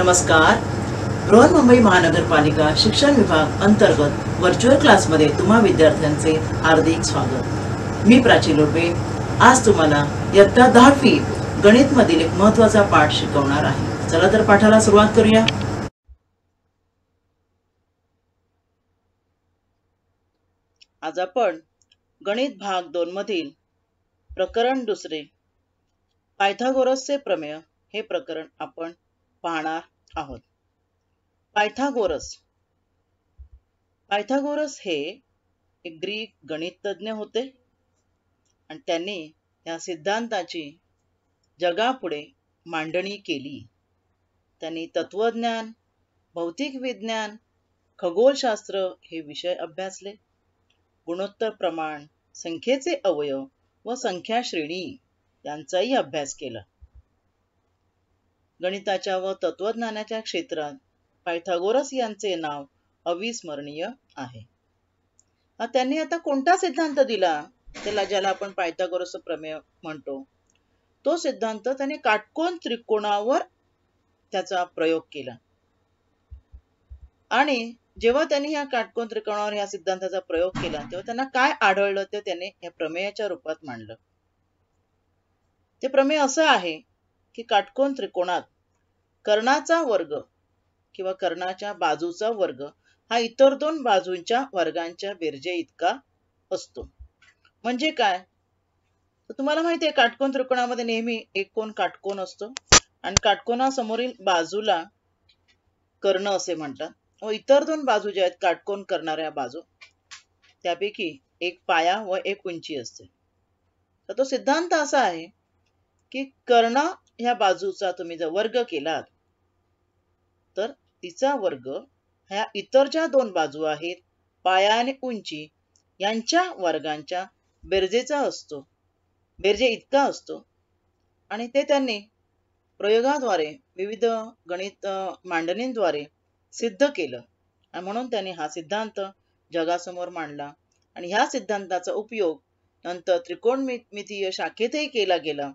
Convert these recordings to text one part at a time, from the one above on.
नमस्कार. बृहन्मुंबई महानगरपालिका शिक्षण विभाग अंतर्गत व्हर्च्युअल क्लासमध्ये तुम्हा विद्यार्थ्यांचे हार्दिक स्वागत. मी प्राची लोबे आज तुम्हाला इयत्ता 10वी गणित मधील एक महत्त्वाचा पाठ शिकवणार आहे. चला तर पाठाला सुरुवात करूया. आज आपण गणित भाग 2 मधील प्रकरण दुसरे पायथागोरसचे प्रमेय हे प्रकरण आपण पाहणार आहोत. पायथागोरस हे एक ग्रीक गणितज्ञ होते आणि त्यांनी या सिद्धांताची जगापुढे मांडणी केली. त्यांनी तत्वज्ञान, भौतिक विज्ञान, खगोलशास्त्र हे विषय अभ्यासले. गुणोत्तर प्रमाण, संख्येचे अवयव व संख्या श्रेणी यांचाही अभ्यास केला. गणिताच्या व तत्वज्ञानाच्या क्षेत्रात पायथागोरस यांचे नाव अविस्मरणीय आहे. त्यांनी आता कोणता सिद्धांत दिला ज्याला आपण पायथागोरस प्रमेय म्हणतो, तो सिद्धांत त्याने काटकोन त्रिकोणावर त्याचा प्रयोग केला. आणि जेव्हा त्यांनी या काटकोन त्रिकोणावर या सिद्धांताचा प्रयोग केला तेव्हा त्यांना काय आढळलं ते त्याने या प्रमेयाच्या रूपात मांडलं. ते प्रमेय असं आहे की काटकोन त्रिकोणात कर्णाचा वर्ग किंवा कर्णाच्या बाजूचा वर्ग हा इतर दोन बाजूंच्या वर्गांच्या बेरजे इतका असतो. म्हणजे काय, तर तुम्हाला माहिती आहे काटकोन त्रिकोणामध्ये नेहमी एक कोन काटकोन असतो आणि काटकोनासमोरील बाजूला कर्ण असे म्हणतात व इतर दोन बाजू ज्या आहेत काटकोन करणाऱ्या बाजू त्यापैकी एक पाया व एक उंची असते. तर तो सिद्धांत असा आहे की कर्ण ह्या बाजूचा तुम्ही जर वर्ग केलात तर तिचा वर्ग ह्या इतर ज्या दोन बाजू आहेत पाया आणि उंची यांच्या वर्गांच्या बेरजे इतका असतो. आणि ते त्यांनी प्रयोगाद्वारे विविध गणित मांडणींद्वारे सिद्ध केलं आणि म्हणून त्यांनी हा सिद्धांत जगासमोर मांडला. आणि ह्या सिद्धांताचा उपयोग नंतर त्रिकोणमितीय शाखेतही केला गेला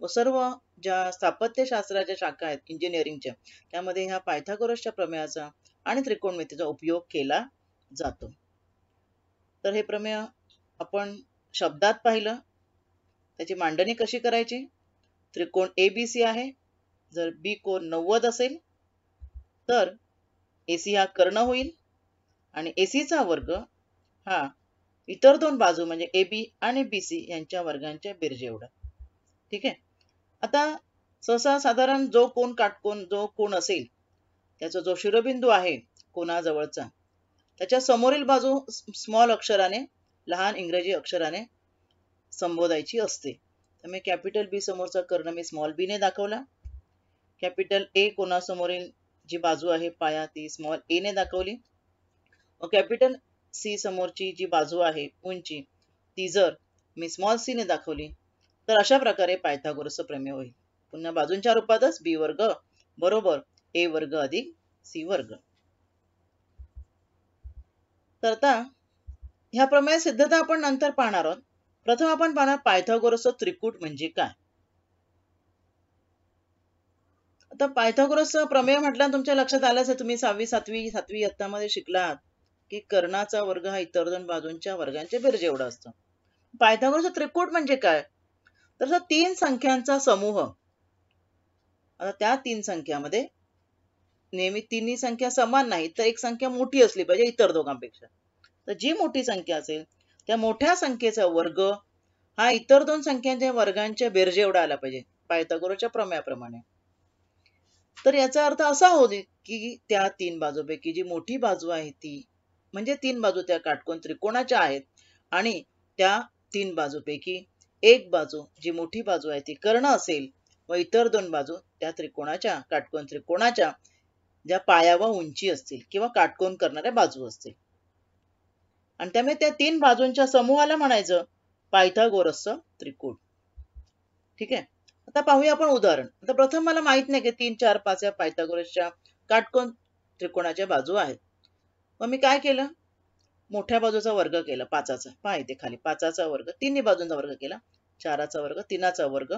व सर्व ज्या स्थापत्यशास्त्राच्या शाखा आहेत इंजिनिअरिंगच्या त्यामध्ये ह्या पायथागोरसच्या प्रमेयाचा आणि त्रिकोणमितीचा उपयोग केला जातो. तर हे प्रमेय आपण शब्दात पाहिलं. त्याची मांडणी कशी करायची, त्रिकोण ABC आहे. जर B कोन 90 असेल तर AC हा कर्ण होईल आणि AC चा वर्ग हा इतर दोन बाजू म्हणजे AB आणि BC यांच्या वर्गांच्या बेरजे एवढा. ठीक आहे. आता सहसा साधारण जो कोण असेल त्याचा जो शिरोबिंदू आहे कोणाजवळचा त्याच्या समोरील बाजू स्मॉल अक्षराने लहान इंग्रजी अक्षराने संबोधायची असते. त्यामुळे कॅपिटल B समोरचा कर्ण मी स्मॉल B ने दाखवला. कॅपिटल A कोणासमोरील जी बाजू आहे पाया ती स्मॉल A ने दाखवली व कॅपिटल C समोरची जी बाजू आहे उंची ती जर मी स्मॉल C ने दाखवली तर अशा प्रकारे पायथागोरसचं प्रमेय होईल. पुन्हा बाजूंच्या रूपातच B वर्ग बरोबर A वर्ग अधिक C वर्ग. तर आता ह्या प्रमेय सिद्धता आपण नंतर पाहणार आहोत. प्रथम आपण पाहणार पायथागोरसचं त्रिकूट म्हणजे काय. आता पायथागोरसचं प्रमेय म्हटलं तुमच्या लक्षात आलंच आहे, तुम्ही 6वी 7वी इयत्तामध्ये शिकलात की कर्णाचा वर्ग हा इतर दोन बाजूंच्या वर्गांच्या बेरजे एवढा असतो. पायथागोरसचं त्रिकूट म्हणजे काय, तर तीन संख्यांचा समूह. आता त्या तीन संख्यामध्ये नेहमी तिन्ही संख्या समान नाही तर एक संख्या मोठी असली पाहिजे इतर दोघांपेक्षा. तर जी मोठी संख्या असेल त्या मोठ्या संख्येचा वर्ग हा इतर दोन संख्यांच्या वर्गांच्या बेरजे एवढा आला पाहिजे पायथागोरसच्या प्रमेयाप्रमाणे. तर याचा अर्थ असा होईल की त्या तीन बाजूपैकी जी मोठी बाजू आहे ती म्हणजे तीन बाजू त्या काटकोन त्रिकोणाच्या आहेत आणि त्या तीन बाजूपैकी एक बाजू जी मोठी बाजू आहे ती कर्ण असेल व इतर दोन बाजू त्या त्रिकोणाच्या काटकोन त्रिकोणाच्या ज्या पाया व उंची असतील किंवा काटकोन करणाऱ्या बाजू असतील. आणि त्यामुळे त्या तीन बाजूंच्या समूहाला म्हणायचं पायथागोरसचं त्रिकूट. ठीक आहे. आता पाहूया आपण उदाहरण. आता प्रथम मला माहित नाही की 3, 4, 5 या पायथागोरसच्या काटकोन त्रिकोणाच्या बाजू आहेत. मग मी काय केलं, मोठ्या बाजूचा वर्ग केला 5चा. पहा इथे खाली 5चा वर्ग, तिन्ही बाजूंचा वर्ग केला. 4चा वर्ग, 3चा वर्ग,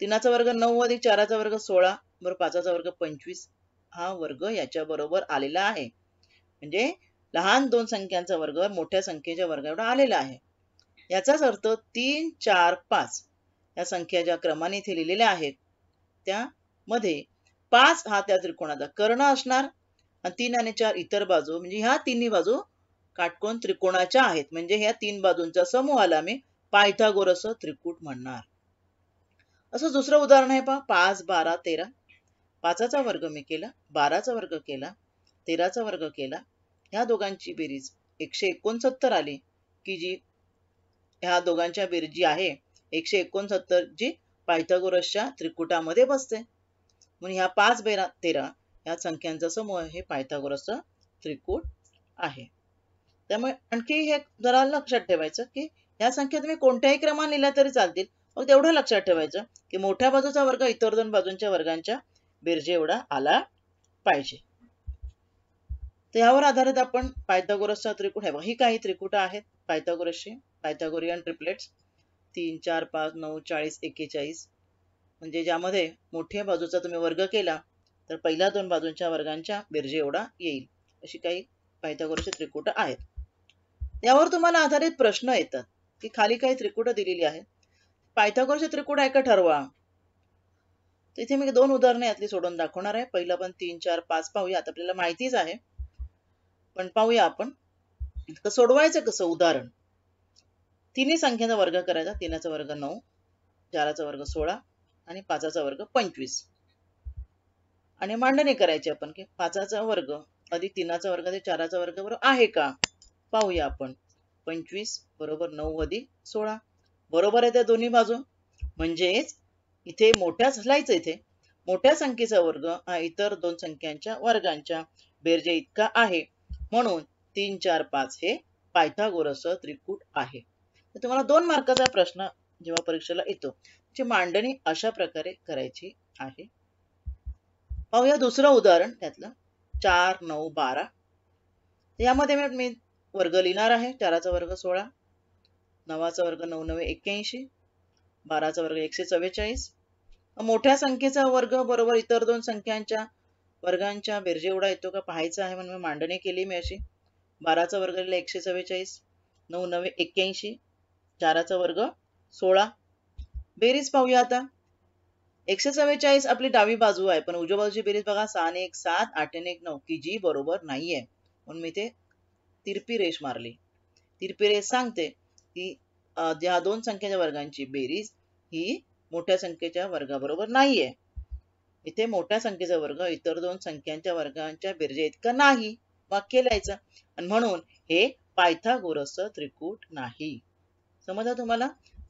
3चा वर्ग 9 अधिक 4चा वर्ग 16 बरोबर 5चा वर्ग 25 हा वर्ग याच्या बरोबर आलेला आहे. म्हणजे लहान दोन संख्यांचा वर्ग मोठ्या संख्येच्या वर्ग एवढा आलेला आहे. याचाच अर्थ 3, 4, 5 या संख्या ज्या क्रमाने इथे लिहिलेल्या आहेत त्यामध्ये 5 हा त्या त्रिकोणाचा कर्ण असणार आणि 3 आणि 4 इतर बाजू, म्हणजे ह्या तिन्ही बाजू काटकोन त्रिकोणाच्या आहेत. म्हणजे ह्या तीन बाजूंच्या समूहाला मी पायथागोरस त्रिकूट म्हणणार. असं दुसरं उदाहरण आहे पहा. 5, 12, 13. 5चा वर्ग मी केला, 12चा वर्ग केला, 13चा वर्ग केला. ह्या दोघांची बेरीज 169 आली, की जी ह्या दोघांच्या बेरीज जी आहे 169 जी पायथागोरसच्या त्रिकुटामध्ये बसते. म्हणून ह्या 5, 12, 13 या संख्यांचा समूह हे पायथागोरसचं त्रिकूट आहे. त्यामुळे आणखी हे जरा लक्षात ठेवायचं की ह्या संख्या तुम्ही कोणत्याही क्रमाने लिहिल्या तरी चालतील, फक्त एवढं लक्षात ठेवायचं की मोठ्या बाजूचा वर्ग इतर दोन बाजूंच्या वर्गांच्या बेरजे एवढा आला पाहिजे. तर यावर आधारित आपण पायथागोरसचा त्रिकूट आहे. ही काही त्रिकुट आहेत पायथागोरसची, पायथागोरियन ट्रिपलेट्स 3, 4, 5, 9, 40, 41. म्हणजे ज्यामध्ये मोठ्या बाजूचा तुम्ही वर्ग केला तर पहिल्या दोन बाजूंच्या वर्गांच्या बेरजे एवढा येईल. अशी काही पायथागोरसची त्रिकुट आहेत. यावर तुम्हाला आधारित प्रश्न येतात की खाली काही त्रिकुट दिलेली आहेत, पायथागोरसचे त्रिकुट आहे का ठरवा. तर इथे मी 2 उदाहरणे यातली सोडून दाखवणार आहे. पहिलं पण 3, 4, 5 पाहूया. आता आपल्याला माहितीच आहे, पण पाहूया आपण सोडवायचं कसं. उदाहरण, तिन्ही संख्येचा वर्ग करायचा. 3चा वर्ग 9, 4चा वर्ग 16 आणि 5चा वर्ग 25. आणि मांडणी करायची आपण की 5चा वर्ग अधिक 3चा वर्ग अधिक 4चा वर्ग बरोबर आहे का. पाहूया आपण. 25 बरोबर 9 अधिक 16 बरोबर आहे त्या दोन्ही बाजू. म्हणजेच इथे इथे मोठ्या संख्येचा वर्ग हा इतर दोन संख्यांच्या वर्गांच्या बेरजे इतका आहे. म्हणून 3, 4, 5 हे पायथागोरसचं त्रिकूट आहे. तर तुम्हाला 2 मार्काचा प्रश्न जेव्हा परीक्षेला येतो त्याची मांडणी अशा प्रकारे करायची आहे. पाहूया दुसरं उदाहरण त्यातलं. 4, 9, 12. यामध्ये मी वर्ग लिहिणार आहे. 4चा वर्ग 16, 9चा वर्ग 9, 9, 81, 12चा वर्ग 144. मोठ्या संख्येचा वर्ग बरोबर इतर दोन संख्यांच्या वर्गांच्या बेरजे एवढा येतो का पाहायचा आहे. म्हणून मी मांडणी केली मी अशी. 12चा वर्ग लिहिला 144, 9, 9, 81, 4चा वर्ग 16. बेरीज पाहूया आता. 144 आपली डावी बाजू आहे, पण उजव्या बाजूची बेरीज बघा. 6 आणि 1 7, 8 आणि 1 9, की जी बरोबर नाहीये. म्हणून मी ते तिरपी रेष मारली. तिरपी रेष सांगते की ज्या दोन संख्येच्या वर्गांची बेरीज ही मोठ्या संख्येच्या वर्गाबरोबर नाहीये. इथे मोठ्या संख्येचा वर्ग इतर दोन संख्यांच्या वर्गांच्या बेरजे इतका नाही. वाक्य लिहायचं. आणि म्हणून हे पायथागोरसचं त्रिकूट नाही. समजा तुम्हाला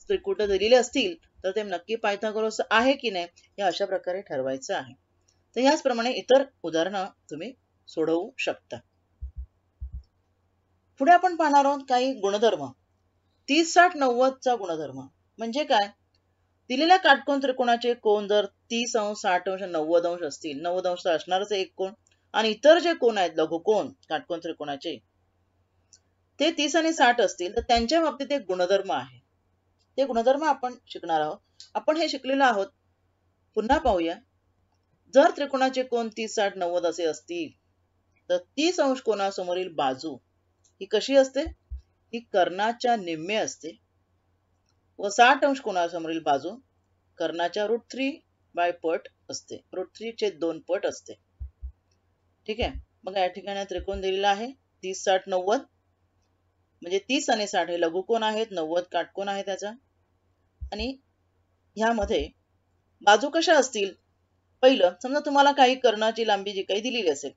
त्रिकूट दिलेले असतील तर ते नक्की पायथागोरस आहे की नाही हे अशा प्रकारे ठरवायचं आहे. तर याचप्रमाणे इतर उदाहरणं तुम्ही सोडवू शकता. पुढे आपण पाहणार आहोत काही गुणधर्म. 30, 60, 90 चा गुणधर्म म्हणजे काय. दिलेल्या काटकोन त्रिकोणाचे कोन जर 30 अंश 60 अंश 90 अंश असतील, 90 अंश असणारच एक कोन, आणि इतर जे कोन आहेत लघुकोन काटकोन त्रिकोणाचे ते 30 आणि 60 असतील तर त्यांच्या बाबतीत एक गुणधर्म आहे. ते गुणधर्म आपण शिकणार आहोत. आपण हे शिकलेलो आहोत. पुन्हा पाहूया. जर त्रिकोणाचे कोन 30, 60, 90 असे असतील तर 30 अंश कोनासमोरील बाजू ही कशी असते. ही कर्णाच्या निम्मे असते व 60 अंश कोनासमोरील बाजू कर्णाच्या √3 पट असते. √3/2 पट असते. ठीक आहे. मग या ठिकाणी त्रिकोण दिलेला आहे 30, 60, 90. म्हणजे 30 आणि 60 हे लघुकोन आहेत, 90 काटकोन आहे त्याचा. आणि ह्यामध्ये बाजू कशा असतील. पहिलं समजा तुम्हाला काही कर्णाची लांबी जी काही दिलेली असेल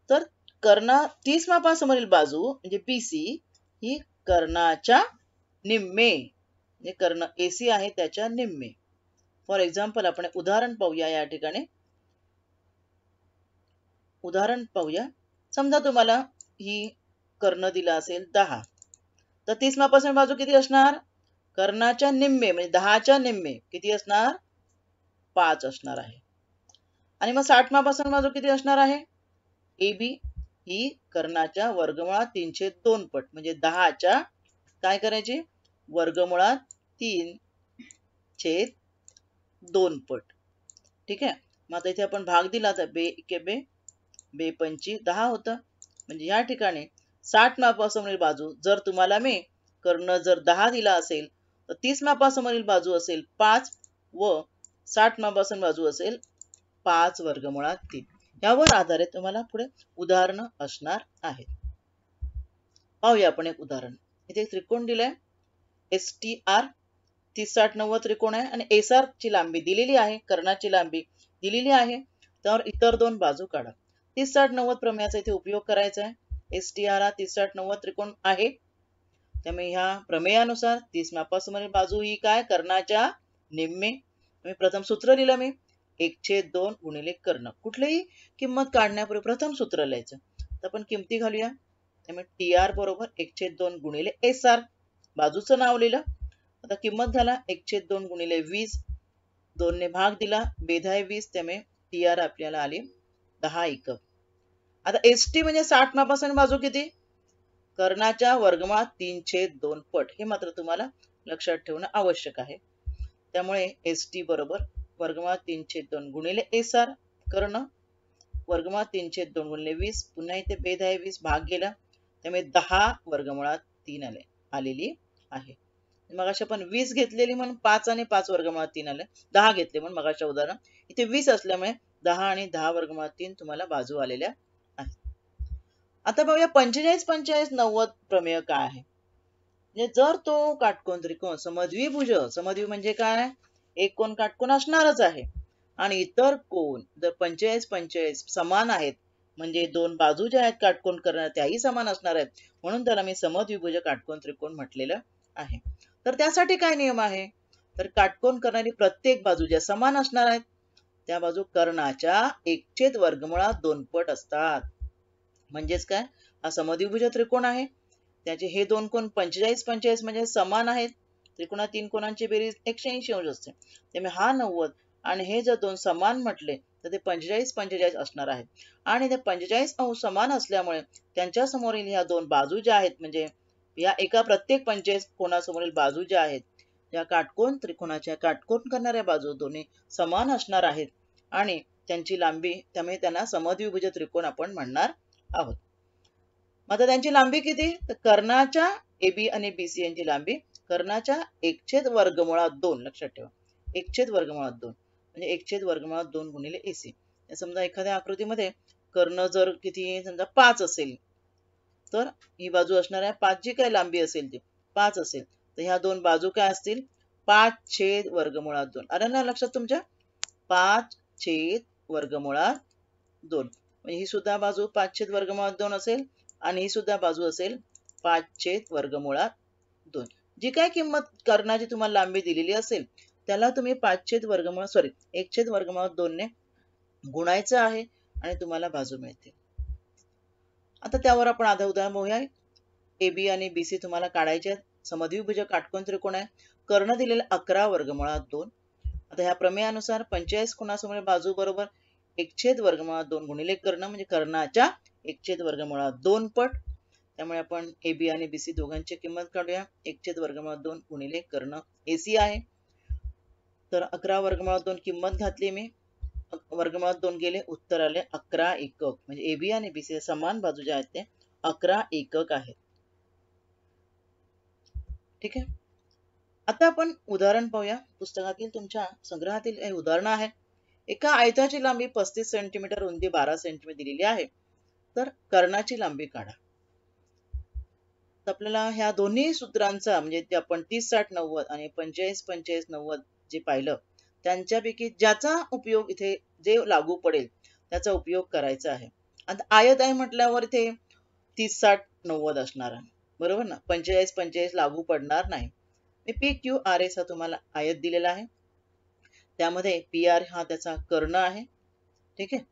तर कर्ण 30 मापासमोरील बाजू म्हणजे BC ही कर्णाच्या निम्मे, म्हणजे कर्ण AC आहे त्याच्या निम्मे. फॉर एक्झाम्पल आपण उदाहरण पाहूया. या ठिकाणी उदाहरण पाहूया. समजा तुम्हाला ही कर्ण दिला असेल 10 तर 30 मापासून बाजू किती असणार. कर्णाच्या निम्मे म्हणजे 10च्या निम्मे किती असणार 5 असणार आहे. आणि मग 60 मापासून बाजू किती असणार आहे. AB ही कर्णाच्या वर्गमुळात 3/2 पट म्हणजे 10च्या काय करायचे वर्गमुळात 3/2 पट. ठीक आहे. मग आता इथे आपण भाग दिला तर बे एके बे, बे पंची 10 होतं. म्हणजे या ठिकाणी 60 मापासमोरील बाजू जर तुम्हाला मी कर्ण जर 10 दिला असेल तर 30 मापासमोरील बाजू असेल 5 व 60 मापासमोरील बाजू असेल 5 वर्गमुळात 3. यावर आधारित तुम्हाला पुढे उदाहरणं असणार आहेत. पाहूया आपण एक उदाहरण. इथे एक त्रिकोण दिलाय STR 30-60-90 त्रिकोण आहे आणि SR ची लांबी दिलेली आहे, कर्णाची लांबी दिलेली आहे. त्यावर इतर दोन बाजू काढा. 30-60-90 प्रमेयाचा इथे उपयोग करायचा आहे. STR हा 30-60-90 त्रिकोण आहे. त्यामुळे ह्या प्रमेयानुसार 30 मापासमोरील बाजू ही काय कर्णाच्या निम्मे. मी प्रथम सूत्र लिहिलं मी 1/2 गुणिले कर्ण. कुठलीही किंमत काढण्यापूर्वी प्रथम सूत्र लिहायचं. तर आपण किमती घालूया. त्यामुळे TR बरोबर 1/2 गुणिले SR. बाजूचं नाव लिहिलं. आता किंमत झाला 1/2 गुणिले 20. 2 ने भाग दिला. बेध आहे 20. त्यामुळे TR आपल्याला आली 10 एकक. आता ST म्हणजे 60 मापासून बाजू किती? कर्णाच्या वर्गमुळात 3/2 पट. हे मात्र तुम्हाला लक्षात ठेवणं आवश्यक आहे. त्यामुळे ST बरोबर वर्गमुळात 3/2 गुणिले SR कर्ण वर्गमुळात 3/2 गुणिले 20. पुन्हा इथे बेध आहे 20 भाग गेला. त्यामुळे 10 वर्गमुळात 3 आलेली आहे. मगाशी आपण 20 घेतलेली म्हणून 5 आणि 5 वर्गमुळात 3 आले. 10 घेतले म्हणून मगाच्या उदाहरण. इथे 20 असल्यामुळे 10 आणि 10 वर्गमुळात 3 तुम्हाला बाजू आलेल्या आहेत. आता बघूया 45-45-90 प्रमेय काय आहे. म्हणजे जर तो काटकोन त्रिकोण समद्विभुज, समद्वी म्हणजे काय? एक कोण काटकोन असणारच आहे आणि इतर कोण जर 45-45 समान आहेत म्हणजे दोन बाजू ज्या आहेत काटकोन करणार त्याही समान असणार आहेत, म्हणून त्याला मी समद्विभुज काटकोन त्रिकोण म्हटलेलं आहे. तर त्यासाठी काय नियम आहे? तर काटकोन करणारी प्रत्येक बाजू ज्या समान असणार आहेत त्या बाजू कर्णाच्या 1/2 पट असतात. म्हणजेच काय? हा समद्विभुज त्रिकोण आहे. त्याचे हे दोन कोण 45-45 म्हणजे समान आहेत. त्रिकोणात 3 कोणांची बेरीज 180 अंश असते. त्यामुळे हा 90 आणि हे जर दोन समान म्हटले तर ते 45-45 असणार आहेत. आणि ते 45 अंश समान असल्यामुळे त्यांच्या समोरील ह्या दोन बाजू ज्या आहेत म्हणजे या एका प्रत्येक 45 कोणासमोरील बाजू ज्या आहेत या काटकोन त्रिकोणाच्या काटकोन करणाऱ्या बाजू दोन्ही समान असणार आहेत आणि त्यांची लांबी त्यामुळे त्यांना समद्विभुज त्रिकोण आपण म्हणणार आहोत. आता त्यांची लांबी किती? तर कर्णाच्या AB आणि BC यांची लांबी कर्णाच्या 1/2 लक्षात ठेवा. 1/2 म्हणजे 1/2 गुणिले AC. समजा एखाद्या आकृतीमध्ये कर्ण जर किती समजा 5 असेल तर ही बाजू असणार आहे 5 जी काय लांबी असेल ती 5 असेल तर ह्या दोन बाजू काय असतील 5/2. आलं ना लक्षात तुमच्या? 5/2 म्हणजे ही सुद्धा बाजू 5/2 असेल आणि ही सुद्धा बाजू असेल 5/2. जी काय किंमत कर्णाची तुम्हाला लांबी दिलेली असेल त्याला तुम्ही 1/2 ने गुणायचं आहे आणि तुम्हाला बाजू मिळते. आता त्यावर आपण आधा उदाहरण बघूया. AB आणि BC तुम्हाला काढायचे आहेत. समद्विभुज काटकोन त्रिकोण आहे. कर्ण दिलेले 11/2. आता ह्या प्रमेयानुसार 45 कोणासमोर बाजू बरोबर 1/2 गुणिले कर्ण म्हणजे कर्णाच्या 1/2 पट. त्यामुळे आपण AB आणि BC दोघांची किंमत काढूया. 1/2 गुणिले कर्ण AC आहे. तर 11/2 किंमत घातली मी. 2 गेले उत्तर आले 11 एकक. म्हणजे AB आणि BC समान बाजू ज्या आहेत ते 11 एकक आहेत. ठीक आहे. आता आपण उदाहरण पाहूया. पुस्तकातील तुमच्या संग्रहातील हे उदाहरण आहे. एका आयताची लांबी 35 सेंटीमीटर, रुंदी 12 सेंटीमीटर दिलेली आहे. तर कर्णाची लांबी काढा. तर आपल्याला ह्या दोन्ही सूत्रांचा म्हणजे ते आपण 30-60-90 आणि 45-45-90 जे पाहिलं त्यांच्यापैकी ज्याचा उपयोग इथे जे लागू पडेल त्याचा उपयोग करायचा आहे. आता आयत आहे म्हटल्यावर इथे 30-60-90 असणार आहे. बरोबर ना? 45-45 लागू पडणार नाही. PQRS हा तुम्हाला आयत दिलेला आहे. त्यामध्ये PR हा त्याचा कर्ण आहे. ठीक आहे.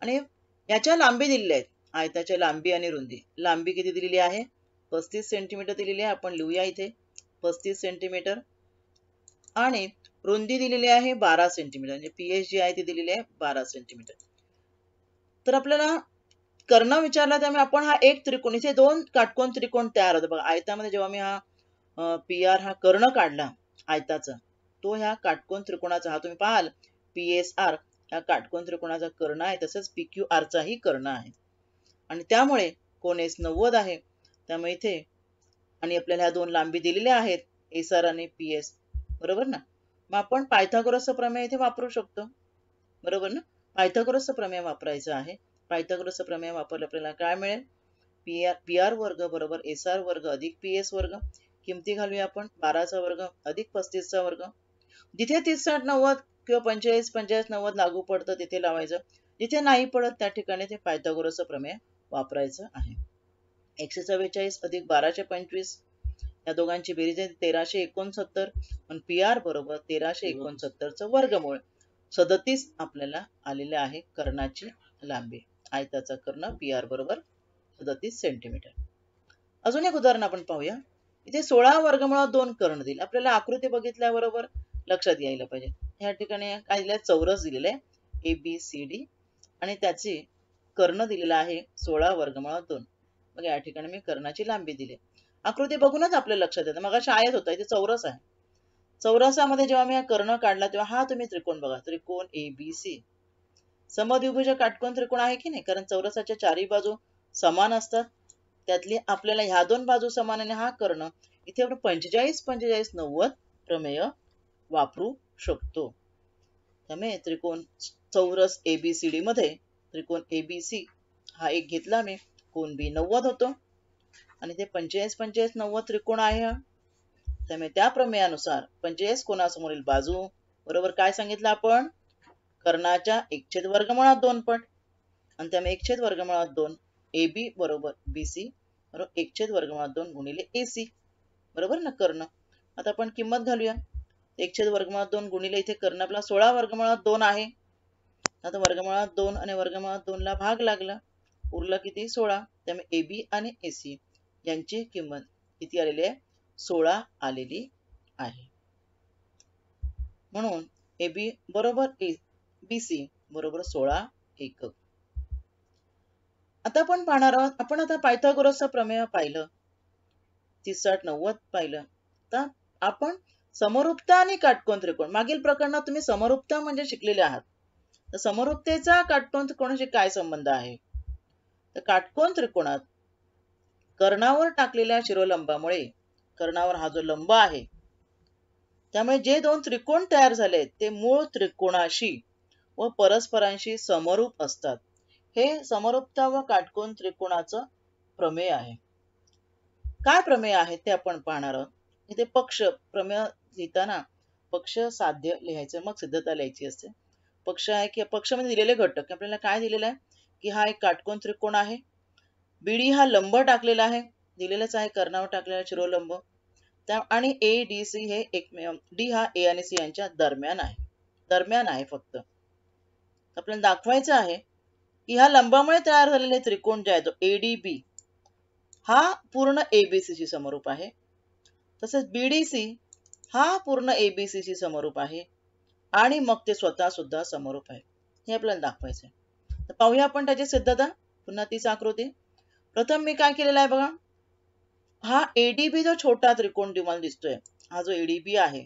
आणि याच्या लांबी दिलेल्या आहेत. आयताच्या लांबी आणि रुंदी. लांबी किती दिलेली आहे? 35 सेंटीमीटर दिलेली आहे. आपण लिहूया इथे 35 सेंटीमीटर. आणि रुंदी दिलेली आहे 12 सेंटीमीटर. म्हणजे PS जी आहे ती दिलेली आहे 12 सेंटीमीटर. तर आपल्याला कर्ण विचारला त्यामुळे आपण हा एक त्रिकोण इथे दोन काटकोन त्रिकोण तयार होतो बघा. आयतामध्ये जेव्हा मी हा PR हा कर्ण काढला आयताचा तो ह्या काटकोन त्रिकोणाचा हा तुम्ही पाहाल PSR या काटकोन त्रिकोणाचा कर्ण आहे, तसंच PQR चाही कर्ण आहे. आणि त्यामुळे कोन एस 90 आहे. त्यामुळे इथे आणि आपल्याला ह्या दोन लांबी दिलेल्या आहेत, एसआर आणि पीएस. बरोबर ना? मग आपण पायथागोरसचं प्रमेय इथे वापरू शकतो. बरोबर ना? पायथागोरसचं प्रमेय वापरायचं आहे. पायथागोरसचं प्रमेय वापरलं आपल्याला काय मिळेल? पी आर वर्ग बरोबर एसआर वर्ग अधिक पीएस वर्ग. किमती घालूया आपण. 12चा वर्ग अधिक 35चा वर्ग. जिथे 30, 60, 90 किंवा 45, 45, 90 लागू पडतं तिथे लावायचं. जिथे नाही पडत त्या ठिकाणी ते पायथागोरसचं प्रमेय वापरायचं आहे. 144 अधिक 1225 या दोघांची बेरीज आहे 1369 आणि पी आर बरोबर 1369चं वर्गमूळ 37 आपल्याला आलेले आहे कर्णाची लांबी. आयताचा कर्ण पी आर बरोबर 37 सेंटीमीटर. अजून एक उदाहरण आपण पाहूया. इथे 16 वर्गमुळात 2 कर्ण दिले. आपल्याला आकृती बघितल्याबरोबर लक्षात यायला पाहिजे. या ठिकाणी काय दिलंय? चौरस दिलेलं आहे ABCD आणि त्याची कर्ण दिलेला आहे 16 वर्गमुळात 2. मग या ठिकाणी मी कर्णाची लांबी दिली. आकृती बघूनच आपल्याला लक्षात येतं. मगाशी आयत होता, इथे चौरस आहे. चौरसामध्ये जेव्हा मी हा कर्ण काढला तेव्हा हा तुम्ही त्रिकोण बघा, त्रिकोण ABC. समद्विभुज काटकोन त्रिकोण आहे की नाही? कारण चौरसाच्या चारही बाजू समान असतात. त्यातली आपल्याला ह्या दोन बाजू समान आणि हा कर्ण, इथे आपण 45, 45, 90 प्रमेय वापरू शकतो. त्यामुळे त्रिकोण चौरस ABCD मध्ये त्रिकोण ABC हा एक घेतला मी, कोन B 90 होतो आणि ते 45, 45, 90 त्रिकोण आहे हा. त्यामुळे त्या प्रमेयानुसार 45 कोणासमोरील बाजू बरोबर काय सांगितलं आपण? कर्णाच्या 1/वर्गमुळात 2 पट. आणि त्यामुळे 1/वर्गमुळात 2 AB बरोबर BC बरोबर 1/वर्गमुळात 2 गुणिले AC. बरोबर ना कर्ण. आता आपण किंमत घालूया. 1/वर्गमुळात 2 गुणिले इथे कर्ण आपला 16 वर्गमुळात 2 आहे. आता वर्गमुळात 2 आणि वर्गमुळात 2 ला भाग लागला. उरला किती? 16. त्यामुळे AB आणि AC यांची किंमत किती आलेली आहे? 16 आलेली आहे. म्हणून AB बरोबर BC बरोबर 16 एकक. आता आपण पाहणार आहोत. आपण आता पायथागोरसचं प्रमेय पाहिलं. 30, 60, 90 पाहिलं. आता आपण समरूपता आणि काटकोन त्रिकोण. मागील प्रकरणात तुम्ही समरूपता म्हणजे शिकलेले आहात. तर समरूपतेचा काटकोन त्रिकोणाशी काय संबंध आहे? तर काटकोन त्रिकोणात कर्णावर टाकलेल्या शिरोलंबामुळे कर्णावर हा जो लंब आहे त्यामुळे जे दोन त्रिकोण तयार झाले ते मूळ त्रिकोणाशी व परस्परांशी समरूप असतात. हे समरूपता व काटकोन त्रिकोणाचं प्रमेय आहे. काय प्रमेय आहे ते आपण पाहणार आहोत. इथे पक्ष प्रमेय लिहिताना पक्ष साध्य लिहायचं, मग सिद्धता लिहायची असते. पक्ष आहे की पक्षामध्ये दिलेले घटक आपल्याला काय दिलेलं आहे की हा एक काटकोन त्रिकोण आहे. BD हा लंब टाकलेला आहे, दिलेलाच आहे कर्णावर टाकलेला शिरोलंब. आणि ADC हे D हा A आणि C यांच्या दरम्यान आहे. दरम्यान आहे फक्त. आपल्याला दाखवायचं आहे की ह्या लंबामुळे तयार झालेले त्रिकोण जे आहे तो ADB हा पूर्ण ABC शी समरूप आहे. तसेच BDC हा पूर्ण ABC शी समरूप आहे आणि मग ते स्वतः सुद्धा समरूप आहे. हे आपल्याला दाखवायचं आहे. तर पाहूया आपण त्याची सिद्धता. पुन्हा तीच आकृती. प्रथम मी काय केलेलं आहे बघा. हा ADB जो छोटा त्रिकोण तुम्हाला दिसतोय, हा जो ADB आहे,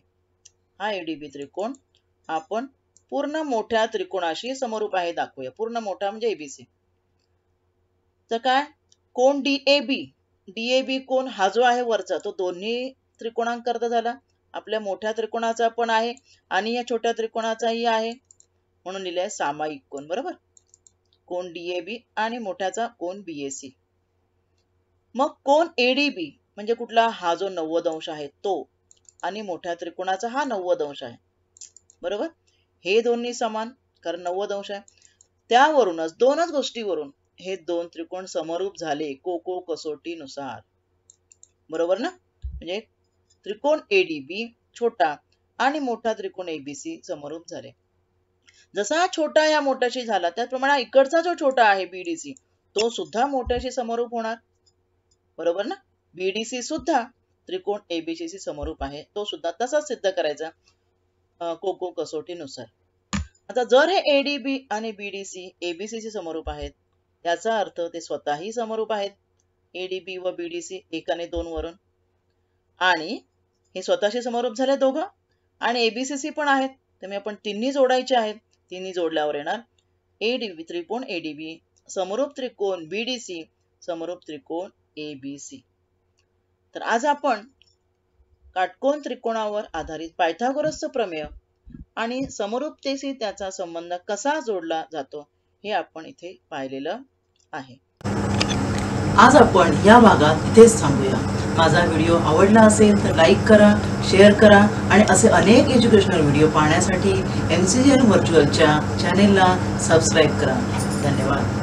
हा ADB त्रिकोण आपण पूर्ण मोठ्या त्रिकोणाशी समरूप आहे दाखवूया. पूर्ण मोठा म्हणजे ABC. तर काय? कोन DAB कोन हा जो आहे वरचा तो दोन्ही त्रिकोणांकरता झाला. आपल्या मोठ्या त्रिकोणाचा पण आहे आणि या छोट्या त्रिकोणाचाही आहे. म्हणून लिहिलंय सामायिक कोन. बरोबर? कोन DAB आणि मोठ्याचा कोन BAC. मग कोन ADB म्हणजे कुठला? हा जो 90 अंश आहे तो आणि मोठ्या त्रिकोणाचा हा 90 अंश आहे. बरोबर? हे दोन्ही समान कारण 90 अंश आहे. त्यावरूनच दोनच गोष्टीवरून हे दोन त्रिकोण समरूप झाले कोको कसोटीनुसार. बरोबर ना? म्हणजे त्रिकोण ADB छोटा आणि मोठा त्रिकोण ABC समरूप झाले. जसा हा छोटा या मोठ्याशी झाला त्याचप्रमाणे इकडचा जो छोटा आहे BDC तो सुद्धा मोठ्याशी समरूप होणार. बरोबर ना? BDC सुद्धा त्रिकोण ABC शी समरूप आहे. तो सुद्धा तसाच सिद्ध करायचा कोको कसोटीनुसार. आता जर हे ADB आणि BDC ABC शी समरूप आहेत, याचा अर्थ ते स्वतःही समरूप आहेत. ADB व BDC 1 आणि 2 वरून. आणि हे स्वतःशी समरूप झाले दोघं आणि ABCC पण आहेत. त्यामुळे आपण तिन्ही जोडायचे आहेत. तिन्ही जोडल्यावर येणार ADB, त्रिकोण ADB, समरूप त्रिकोण BDC, समरूप त्रिकोण ABC. तर आज आपण काटकोन त्रिकोणावर आधारित पायथागोरसचं प्रमेय आणि समरूपतेशी त्याचा संबंध कसा जोडला जातो हे आपण इथे पाहिलेलं आहे. आज आपण या भागात इथेच थांबूया. माझा व्हिडिओ आवडला असेल तर लाईक करा, शेअर करा आणि असे अनेक एज्युकेशनल व्हिडिओ पाहण्यासाठी MCGN व्हर्च्युअलच्या चॅनेलला सबस्क्राईब करा. धन्यवाद.